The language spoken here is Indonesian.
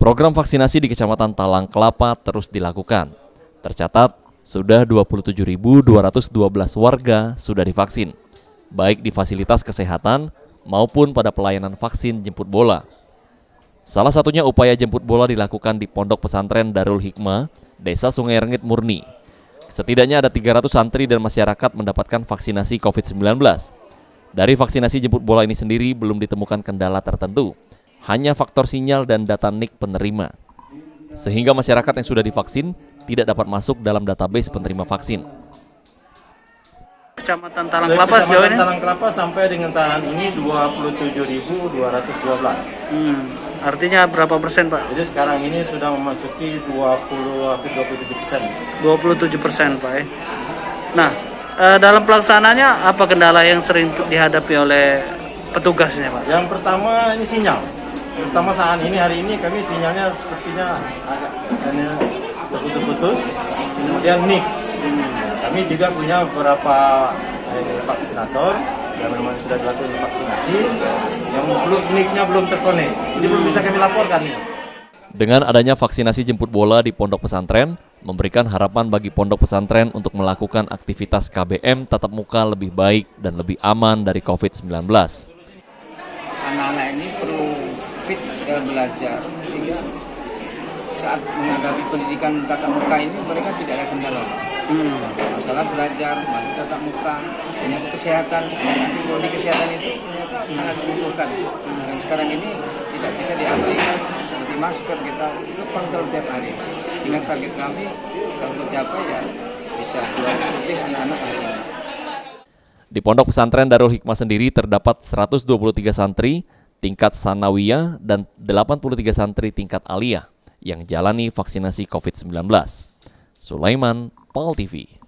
Program vaksinasi di Kecamatan Talang Kelapa terus dilakukan. Tercatat, sudah 27.212 warga sudah divaksin, baik di fasilitas kesehatan maupun pada pelayanan vaksin jemput bola. Salah satunya upaya jemput bola dilakukan di Pondok Pesantren Darul Hikmah, Desa Sungai Rengit Murni. Setidaknya ada 300 santri dan masyarakat mendapatkan vaksinasi COVID-19. Dari vaksinasi jemput bola ini sendiri belum ditemukan kendala tertentu, hanya faktor sinyal dan data NIK penerima. Sehingga masyarakat yang sudah divaksin tidak dapat masuk dalam database penerima vaksin. Kecamatan Talang Kelapa sejauh ini? Talang Kelapa sampai dengan saat ini 27.212. Artinya berapa persen, Pak? Jadi sekarang ini sudah memasuki 27%. 27%, Pak. Nah, dalam pelaksanaannya apa kendala yang sering dihadapi oleh petugasnya, Pak? Yang pertama ini sinyal. Terutama saat ini, hari ini kami sinyalnya sepertinya agak terputus-putus. Kemudian NIK. Kami juga punya beberapa vaksinator yang memang sudah dilakukan vaksinasi, yang NIK-nya belum terkonek. Jadi belum bisa kami laporkan. Dengan adanya vaksinasi jemput bola di pondok pesantren, memberikan harapan bagi pondok pesantren untuk melakukan aktivitas KBM tatap muka lebih baik dan lebih aman dari COVID-19. Anak-anak ini perlu fit dalam belajar, sehingga saat menghadapi pendidikan tatap muka ini mereka tidak ada kendala. Masalah belajar, masih tatap muka, penyakit kesehatan, antibodi kesehatan itu ternyata sangat dibutuhkan. Dan sekarang ini tidak bisa diabaikan, seperti masker kita itu kontrol tiap hari. Dengan target kami kalau tercapai ya bisa 200 lebih anak-anak hari ini. Di Pondok Pesantren Darul Hikmah sendiri terdapat 123 santri tingkat sanawiyah dan 83 santri tingkat aliyah yang jalani vaksinasi COVID-19. Sulaiman, PAL TV.